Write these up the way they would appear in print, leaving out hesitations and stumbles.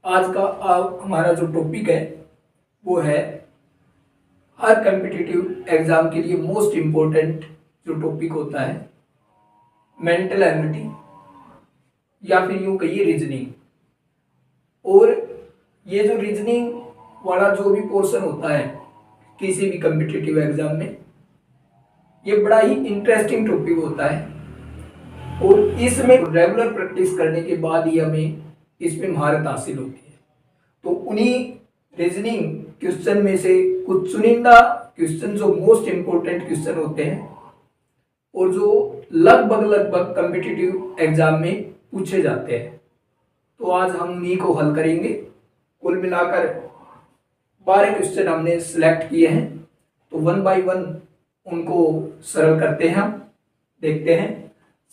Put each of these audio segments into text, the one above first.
आज का हमारा जो टॉपिक है वो है हर कम्पिटिटिव एग्जाम के लिए मोस्ट इम्पोर्टेंट जो टॉपिक होता है मेंटल एबिलिटी या फिर यूँ कहिए रीजनिंग। और ये जो रीजनिंग वाला जो भी पोर्शन होता है किसी भी कम्पिटिटिव एग्जाम में, ये बड़ा ही इंटरेस्टिंग टॉपिक होता है और इसमें रेगुलर प्रैक्टिस करने के बाद ही हमें इसमें महारत हासिल होती है। तो उन्हीं रीजनिंग क्वेश्चन में से कुछ चुनिंदा क्वेश्चन जो मोस्ट इम्पोर्टेंट क्वेश्चन होते हैं और जो लगभग कम्पिटिटिव एग्जाम में पूछे जाते हैं, तो आज हम उन्हीं को हल करेंगे। कुल मिलाकर 12 क्वेश्चन हमने सिलेक्ट किए हैं, तो वन बाय वन उनको सरल करते हैं। हम देखते हैं।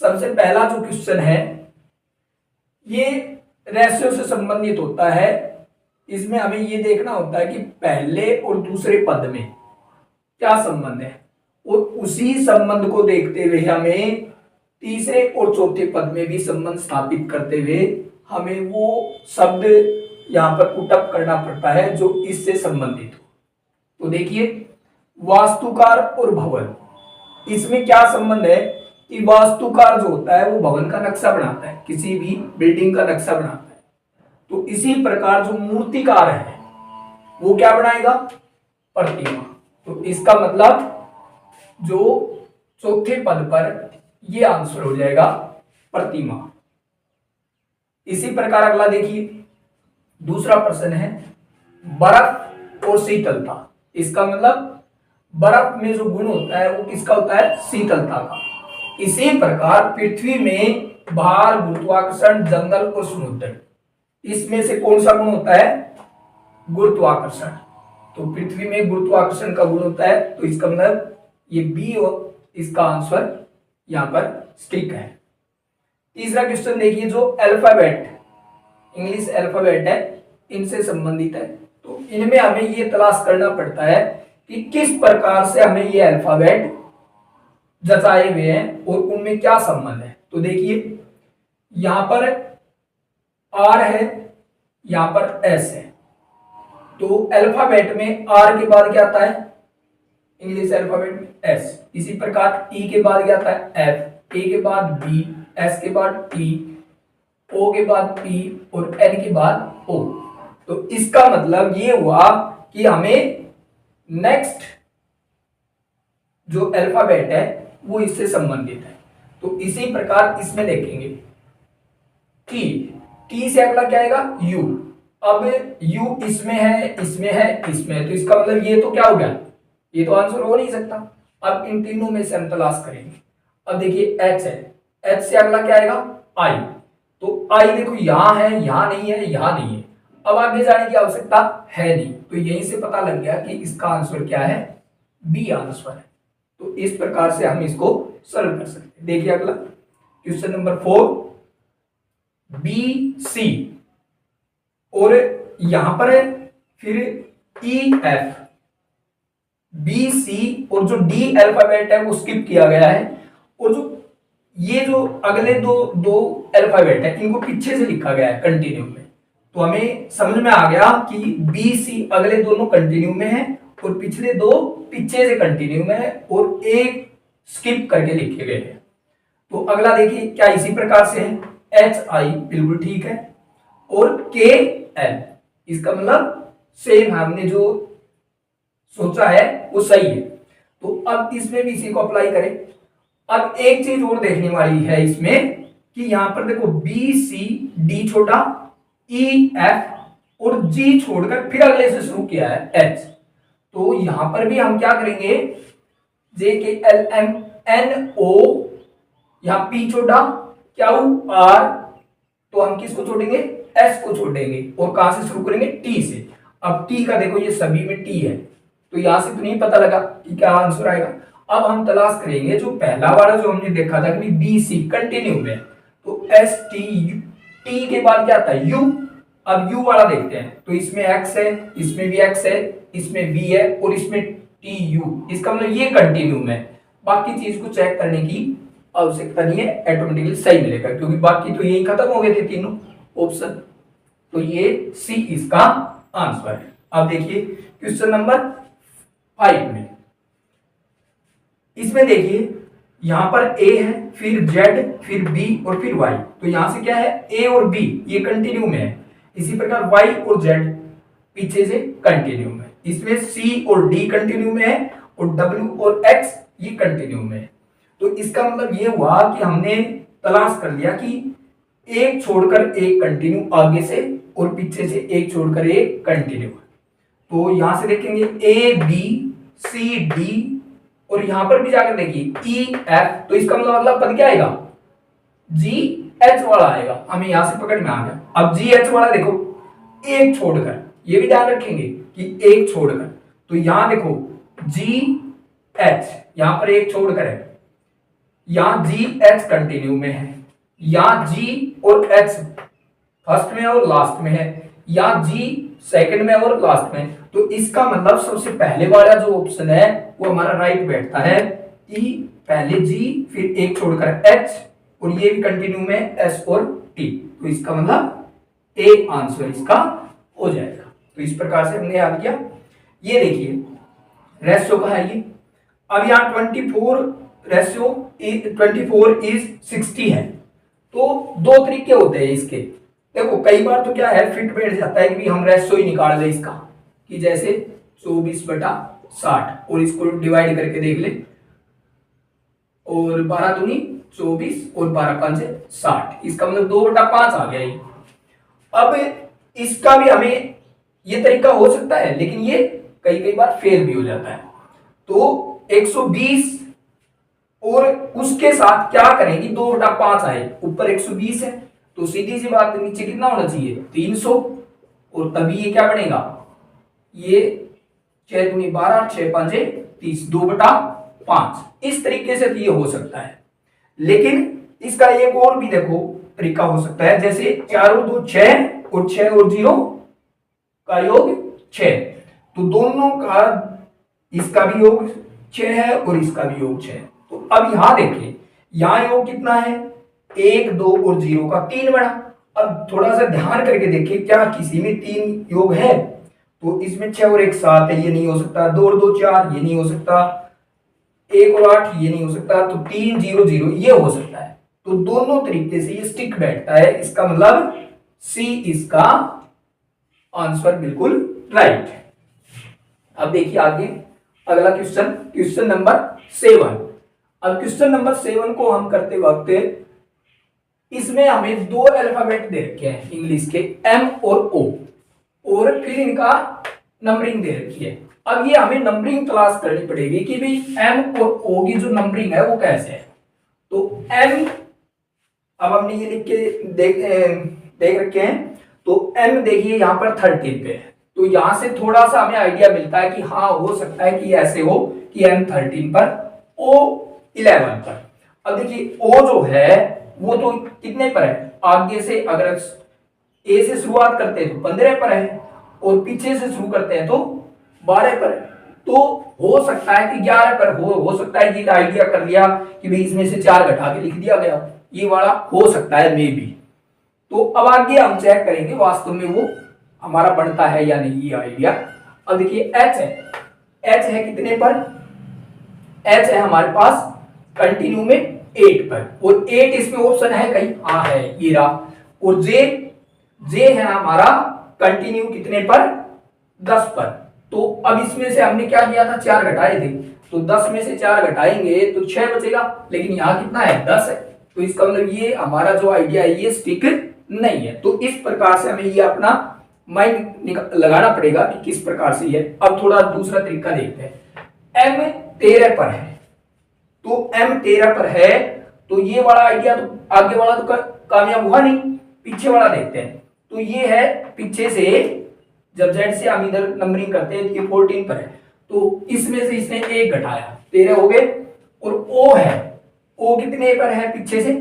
सबसे पहला जो क्वेश्चन है ये रेशियो से संबंधित होता है। इसमें हमें ये देखना होता है कि पहले और दूसरे पद में क्या संबंध है और उसी संबंध को देखते हुए हमें तीसरे और चौथे पद में भी संबंध स्थापित करते हुए हमें वो शब्द यहाँ पर पुटअप करना पड़ता है जो इससे संबंधित हो। तो देखिए, वास्तुकार और भवन, इसमें क्या संबंध है कि वास्तुकार जो होता है वो भवन का नक्शा बनाता है, किसी भी बिल्डिंग का नक्शा बनाता है। तो इसी प्रकार जो मूर्तिकार है वो क्या बनाएगा? प्रतिमा। तो इसका मतलब जो चौथे पद पर ये आंसर हो जाएगा प्रतिमा। इसी प्रकार अगला देखिए, दूसरा प्रश्न है बर्फ और शीतलता। इसका मतलब बर्फ में जो गुण होता है वो किसका होता है? शीतलता का। इसी प्रकार पृथ्वी में भार, गुरुत्वाकर्षण, जंगल और समुद्र, इसमें से कौन सा गुण होता है? गुरुत्वाकर्षण। तो पृथ्वी में गुरुत्वाकर्षण का गुण होता है, तो इसका मतलब ये बी और इसका आंसर यहां पर स्टिक है। तीसरा क्वेश्चन देखिए, जो अल्फाबेट, इंग्लिश अल्फाबेट है, इनसे संबंधित है। तो इनमें हमें ये तलाश करना पड़ता है कि किस प्रकार से हमें ये अल्फाबेट जचाए हुए हैं और उनमें क्या संबंध है। तो देखिए, यहां पर आर है, यहां पर एस है। तो अल्फाबेट में आर के बाद क्या आता है? इंग्लिश अल्फाबेट में एस। इसी प्रकार ई के बाद क्या आता है? एफ, ए के बाद बी, एस के बाद टी, ओ के बाद पी और एन के बाद ओ। तो इसका मतलब ये हुआ कि हमें नेक्स्ट जो अल्फाबेट है वो इससे संबंधित है। तो इसी प्रकार इसमें देखेंगे टी, टी से अगला क्या आएगा? यू। अब यू इसमें है, इसमें है, इसमें है, तो इसका मतलब ये तो क्या हो गया? ये तो आंसर हो नहीं सकता। अब इन तीनों में से हम तलाश करेंगे। अब देखिए एच है, एच से अगला क्या आएगा? आई। तो आई देखो यहां है, यहां नहीं है, यहां नहीं है। अब आगे जाने की आवश्यकता है नहीं, तो यहीं से पता लग गया कि इसका आंसर क्या है? बी आंसर है। तो इस प्रकार से हम इसको सरल कर सकते हैं। देखिए अगला क्वेश्चन नंबर 4, बी सी, और यहां पर है फिर ई एफ, बी सी और जो डी अल्फाबेट है वो स्किप किया गया है, और जो ये जो अगले दो अल्फाबेट है इनको पीछे से लिखा गया है कंटिन्यू में। तो हमें समझ में आ गया कि बी सी अगले दोनों कंटिन्यू में है और पिछले दो पीछे से कंटिन्यू में है और एक स्किप करके लिखे गए हैं। तो अगला देखिए क्या इसी प्रकार से है? एच आई बिल्कुल ठीक है, और के एल, इसका मतलब सेम हमने जो सोचा है वो सही है। तो अब इसमें भी इसी को अप्लाई करें। अब एक चीज और देखने वाली है इसमें कि यहां पर देखो बी सी डी छोटा, ई एफ और जी छोड़कर फिर अगले से शुरू किया है एच। तो यहां पर भी हम क्या करेंगे? जे के एल एम एन ओ, यहां पी छोटा, क्यू आर, तो हम किसको छोड़ेंगे? एस को छोड़ेंगे और कहां से शुरू करेंगे? टी से। अब टी का देखो ये सभी में टी है, तो यहां से तो नहीं पता लगा कि क्या आंसर आएगा। अब हम तलाश करेंगे जो पहला वाला जो हमने देखा था कि बी सी कंटिन्यू में, तो एस टी यू, टी के बाद क्या आता है? यू। अब यू वाला देखते हैं, तो इसमें एक्स है, इसमें भी एक्स है, इसमें बी है और इसमें टी यू, इसका मतलब ये कंटिन्यू में। बाकी चीज को चेक करने की आवश्यकता नहीं है, ऑटोमेटिकली सही मिलेगा क्योंकि बाकी तो यही खत्म हो गए थे तीनों ऑप्शन। तो ये सी इसका आंसर है। अब देखिए क्वेश्चन नंबर 5 में, इसमें देखिए यहां पर ए है, फिर जेड, फिर बी और फिर वाई। तो यहां से क्या है, ए और बी ये कंटिन्यू में है, इसी प्रकार वाई और जेड पीछे से कंटिन्यू में। इसमें सी और डी कंटिन्यू में है और डब्ल्यू और एक्स ये कंटिन्यू में है। तो इसका मतलब ये हुआ कि हमने तलाश कर लिया कि एक छोड़कर एक कंटिन्यू आगे से और पीछे से एक छोड़कर एक कंटिन्यू। तो यहां से देखेंगे ए बी सी डी और यहां पर भी जाकर देखिए ई एफ, तो इसका मतलब अगला पद क्या आएगा, जी एच वाला आएगा। हमें यहां से पकड़ में आ गया। अब जी एच वाला देखो एक छोड़कर, ये भी ध्यान रखेंगे कि एक छोड़कर, तो यहां देखो जी एच यहां पर एक छोड़कर है, यहां जी एच कंटिन्यू में है, यहां जी और एच फर्स्ट में और लास्ट में है, यहां जी सेकंड में और लास्ट में। तो इसका मतलब सबसे पहले वाला जो ऑप्शन है वो हमारा राइट बैठता है। ई पहले जी फिर एक छोड़कर एच और ये भी कंटिन्यू में एस और टी। तो इसका मतलब ए आंसर इसका हो जाएगा। तो इस प्रकार से हमने याद किया। ये देखिए रेशियो का है ये। अब यहाँ 24 रेशियो 24 इज 60 है। तो दो तरीके होते हैं इसके। देखो कई बार तो क्या है फिट बैठ जाता है कि हम रेशियो ही निकाल ले इसका, कि जैसे 24/60 और इसको डिवाइड करके देख ले, और 12 दूनी 24 और 12 5 60, इसका मतलब 2/5 आ गया ये। अब इसका भी हमें ये तरीका हो सकता है, लेकिन ये कई बार फेल भी हो जाता है। तो 120 और उसके साथ क्या करेंगे, 2/5 आए, ऊपर 120 है तो सीधी सी बात नीचे कितना होना चाहिए 300, और तभी ये क्या बनेगा, ये 6 दूनी 12 6 5 30, 2/5। इस तरीके से ये हो सकता है। लेकिन इसका एक और भी देखो तरीका हो सकता है, जैसे 4 और 2 6 और 6 और 0 का योग 6, तो दोनों का इसका भी योग 6 है और इसका भी योग 6। तो अब यहां देखिए यहां योग कितना है, 1 2 और 0 का 3 बड़ा। अब थोड़ा सा ध्यान करके देखिए क्या किसी में 3 योग है, तो इसमें 6 और 1 7 है, ये नहीं हो सकता। 2 और 2 4 ये नहीं हो सकता, 1 और 8 ये नहीं हो सकता, तो 3 0 0 ये हो सकता है। तो दोनों तरीके से ये स्टिक बैठता है। इसका मतलब सी इसका आंसर बिल्कुल राइट। अब देखिए आगे अगला क्वेश्चन, क्वेश्चन नंबर 7। अब क्वेश्चन नंबर 7 को हम करते वक्त इसमें हमें 2 अल्फाबेट दे रखे हैं इंग्लिश के, एम और ओ, और फिर इनका नंबरिंग दे रखी है। अब ये हमें नंबरिंग तलाश करनी पड़ेगी कि भाई एम और ओ की जो नंबरिंग है वो कैसे है। तो एम, अब हमने ये लिख के देख रखे हैं। तो एम देखिए यहाँ पर 13 पे है, तो यहां से थोड़ा सा हमें आइडिया मिलता है कि हाँ हो सकता है कि ऐसे हो कि एम 13 पर, ओ 11 पर। अब देखिए ओ जो है वो तो कितने पर है, आगे से अगर ए से शुरुआत करते हैं तो 15 पर है, और पीछे से शुरू करते हैं तो 12 पर है। तो हो सकता है कि 11 पर हो सकता है कि आइडिया कर लिया कि भाई इसमें से 4 घटा के लिख दिया गया, ये वाला हो सकता है मे बी। तो अब आगे हम चेक करेंगे वास्तव में वो हमारा बनता है या नहीं ये आइडिया। अब देखिए एच है, एच है कितने पर, एच है हमारे पास कंटिन्यू में 8 पर, और 8 इसमें ऑप्शन है कहीं, हाँ है ये रहा। और जे, जे है हमारा कंटिन्यू कितने पर, 10 पर। तो अब इसमें से हमने क्या किया था, 4 घटाए थे, तो 10 में से 4 घटाएंगे तो 6 बचेगा, लेकिन यहाँ कितना है 10 है। तो इसका मतलब ये हमारा जो आइडिया है ये स्टिक नहीं है। तो इस प्रकार से हमें ये अपना माइंड लगाना पड़ेगा कि किस प्रकार से ये। अब थोड़ा दूसरा तरीका देखते हैं। एम 13 पर है, तो एम 13 पर है, तो ये वाला आइडिया तो आगे वाला तो कामयाब हुआ नहीं, पीछे वाला देखते हैं। तो ये है पीछे से, जब जेड से हम इधर नंबरिंग करते हैं तो ये 14 पर है, तो इसमें से इसने 1 घटाया 13 हो गए। और ओ है, ओ कितने पर है, पीछे से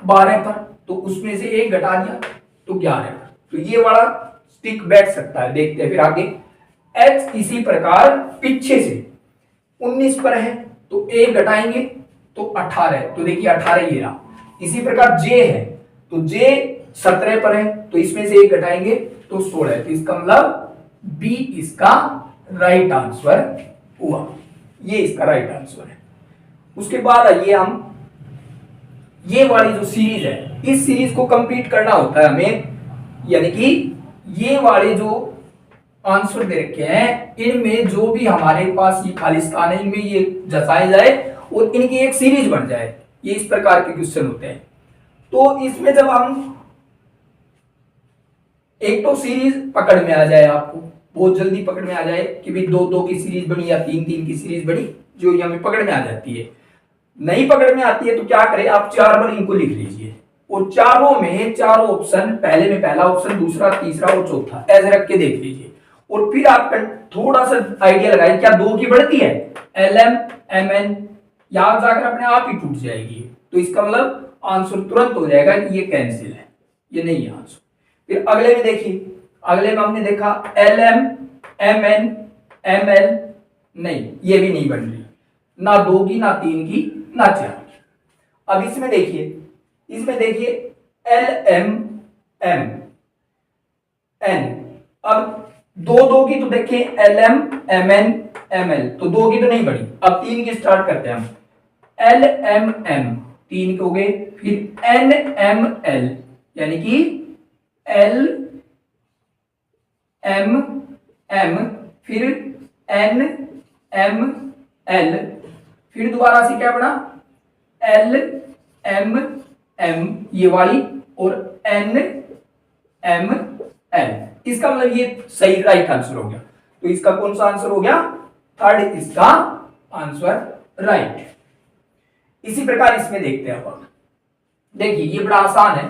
12 पर, तो उसमें से 1 घटा दिया तो 11 पर। तो ये वाला स्टिक बैठ सकता है। देखते हैं फिर आगे। एच इसी प्रकार पीछे से 19 पर है, तो 1 घटाएंगे तो 18, तो देखिए 18 ये रहा। इसी प्रकार जे है, तो जे 17 पर है, तो इसमें से 1 घटाएंगे तो 16, तो इसका मतलब बी इसका राइट आंसर हुआ। ये इसका राइट आंसर है। उसके बाद आइए हम ये वाली जो सीरीज है, इस सीरीज को कंप्लीट करना होता है हमें, यानी कि ये वाले जो आंसर दे रखे हैं इनमें जो भी हमारे पास ये खाली स्थान है इनमें ये जसाए जाए और इनकी एक सीरीज बन जाए। ये इस प्रकार के क्वेश्चन होते हैं। तो इसमें जब हम एक तो सीरीज पकड़ में आ जाए, आपको बहुत जल्दी पकड़ में आ जाए कि भाई 2-2 की सीरीज बनी या 3-3 की सीरीज बनी, जो हमें पकड़ में आ जाती है। नहीं पकड़ में आती है तो क्या करें, आप 4 बार इनको लिख लीजिए और चारों में चारों ऑप्शन, पहले में पहला ऑप्शन, दूसरा, तीसरा और चौथा ऐसे रख के देख लीजिए और फिर आप थोड़ा सा आइडिया लगाए क्या 2 की बढ़ती है, LM MN, यहां जाकर अपने आप ही टूट जाएगी। तो इसका मतलब आंसर तुरंत हो जाएगा कि ये कैंसिल है, ये नहीं है आंसर। फिर अगले में देखिए, अगले में हमने देखा LM MN ML, नहीं ये भी नहीं बन रही, ना 2 की, ना 3 की, ना 4 की। अब इसमें देखिए LM M N, अब 2 की तो देखिए LM MN ML, तो 2 की तो नहीं बनी। अब 3 की स्टार्ट करते हैं हम, LM M 3 के हो गए, फिर NML यानी कि L M M, फिर N M L, फिर दोबारा से क्या बना L M M ये वाली और N M L। इसका मतलब ये सही राइट आंसर हो गया। तो इसका कौन सा आंसर हो गया, थर्ड इसका आंसर राइट। इसी प्रकार इसमें देखते हैं अपन, देखिए ये बड़ा आसान है।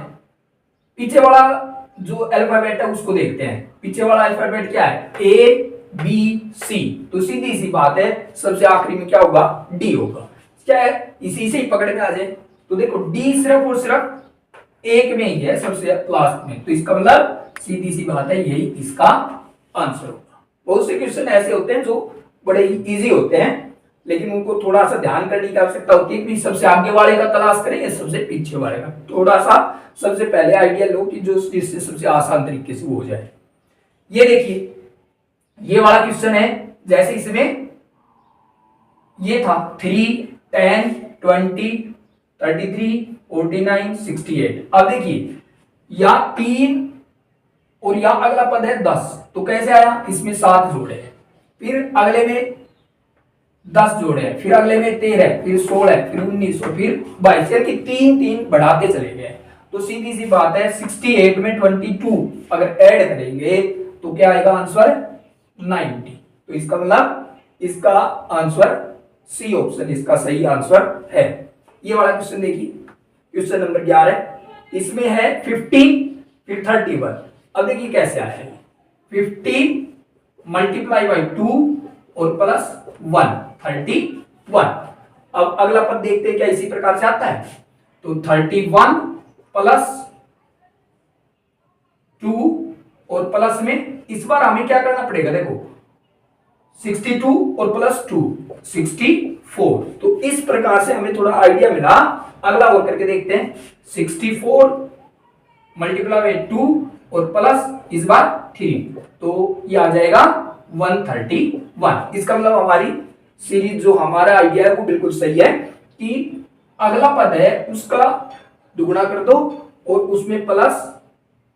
पीछे वाला जो अल्फाबेट है उसको देखते हैं। पीछे वाला अल्फाबेट क्या है, ABC, तो सीधी सी बात है सबसे आखिरी में क्या होगा, D होगा। क्या है, इसी से ही पकड़ में आ जाए। तो देखो D सिर्फ और सिर्फ एक में ही है, सबसे लास्ट में, तो इसका मतलब सीधी सी बात है यही इसका आंसर होगा। बहुत से क्वेश्चन ऐसे होते हैं जो बड़े इजी होते हैं, लेकिन उनको थोड़ा सा ध्यान करने की आवश्यकता होती है कि सबसे आगे वाले का तलाश करें या सबसे पीछे वाले का। थोड़ा सा सबसे पहले आइडिया लो कि जो जिससे सबसे आसान तरीके से हो जाए। ये देखिए ये वाला क्वेश्चन है, जैसे इसमें ये था 3, 10, 20, 33, 49, 68। अब देखिए या 3 और या अगला पद है 10, तो कैसे आया, इसमें 7 जोड़े हैं, फिर अगले में 10 जोड़े हैं, फिर अगले में 13, फिर 16, फिर 19 और फिर 22, यानी कि 3-3 बढ़ाते चले गए। तो सीधी सी बात है 68 में 22 अगर ऐड करेंगे तो क्या आएगा आंसर 90। तो इसका मतलब इसका आंसर सी ऑप्शन इसका सही आंसर है। ये वाला क्वेश्चन देखिए, क्वेश्चन नंबर 11, इसमें है 15 फिर 31। अब देखिए कैसे आया है, 15 मल्टीप्लाई बाई 2 और प्लस 1, 31। अब अगला पद देखते हैं क्या इसी प्रकार से आता है, तो 31 प्लस 2 और प्लस में इस बार हमें क्या करना पड़ेगा, देखो 62 और प्लस 2 64। तो इस प्रकार से हमें थोड़ा आइडिया मिला। अगला और करके देखते हैं, 64 मल्टीप्लाई बाई 2 और प्लस इस बार 3, तो ये आ जाएगा 131। इसका मतलब हमारी सीरीज जो हमारा आइडिया है वो बिल्कुल सही है कि अगला पद है उसका दुगुना कर दो और उसमें प्लस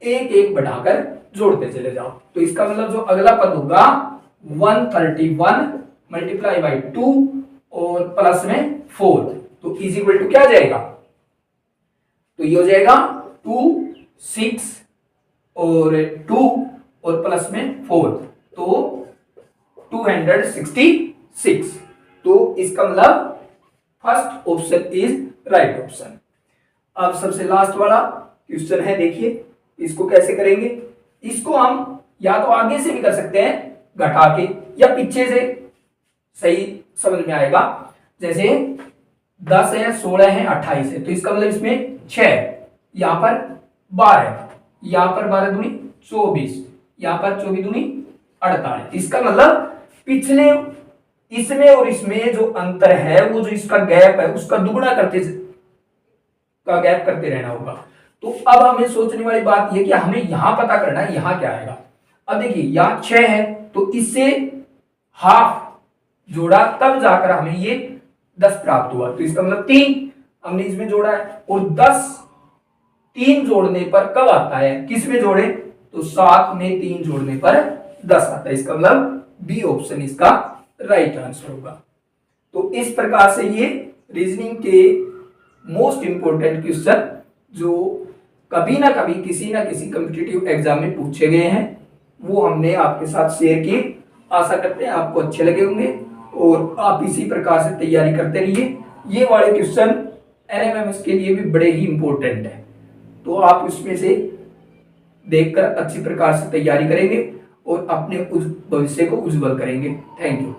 एक एक बढ़ाकर जोड़ते चले जाओ। तो इसका मतलब जो अगला पद होगा 131 मल्टीप्लाई बाई 2 और प्लस में 4, तो इज इक्वल टू क्या आ जाएगा, तो ये हो जाएगा 2, 6 और 2 और प्लस में 4, तो 266। तो इसका मतलब first option is right option. अब सबसे लास्ट वाला क्वेश्चन है, देखिए इसको कैसे करेंगे। इसको हम या तो आगे से भी कर सकते हैं घटा के, या पीछे से सही समझ में आएगा। जैसे 10 है, 16 है, 28 है, तो इसका मतलब इसमें 6, यहां पर 12, यहां पर 12 दूनी 24, यहां पर 24 दूनी 48। इसका मतलब पिछले इसमें और इसमें जो अंतर है वो जो इसका गैप है उसका दुगुना करते रहना होगा। तो अब हमें सोचने वाली बात यह कि हमें यहां पता करना है यहां क्या आएगा। अब देखिए यहाँ 6 है तो इससे हाफ जोड़ा तब जाकर हमें ये 10 प्राप्त हुआ, तो इसका मतलब 3 हमने इसमें जोड़ा है। और 10 3 जोड़ने पर कब आता है, किस में जोड़े, तो 7 में 3 जोड़ने पर 10 आता है। इसका मतलब बी ऑप्शन इसका राइट आंसर होगा। तो इस प्रकार से ये रीजनिंग के मोस्ट इंपोर्टेंट क्वेश्चन जो कभी ना कभी किसी ना किसी कॉम्पिटिटिव एग्जाम में पूछे गए हैं वो हमने आपके साथ शेयर किए। आशा करते हैं आपको अच्छे लगे होंगे और आप इसी प्रकार से तैयारी करते रहिए। ये वाले क्वेश्चन एनएमएमएस के लिए भी बड़े ही इंपॉर्टेंट है, तो आप इसमें से देखकर अच्छी प्रकार से तैयारी करेंगे और अपने भविष्य को उज्जवल करेंगे। Thank you.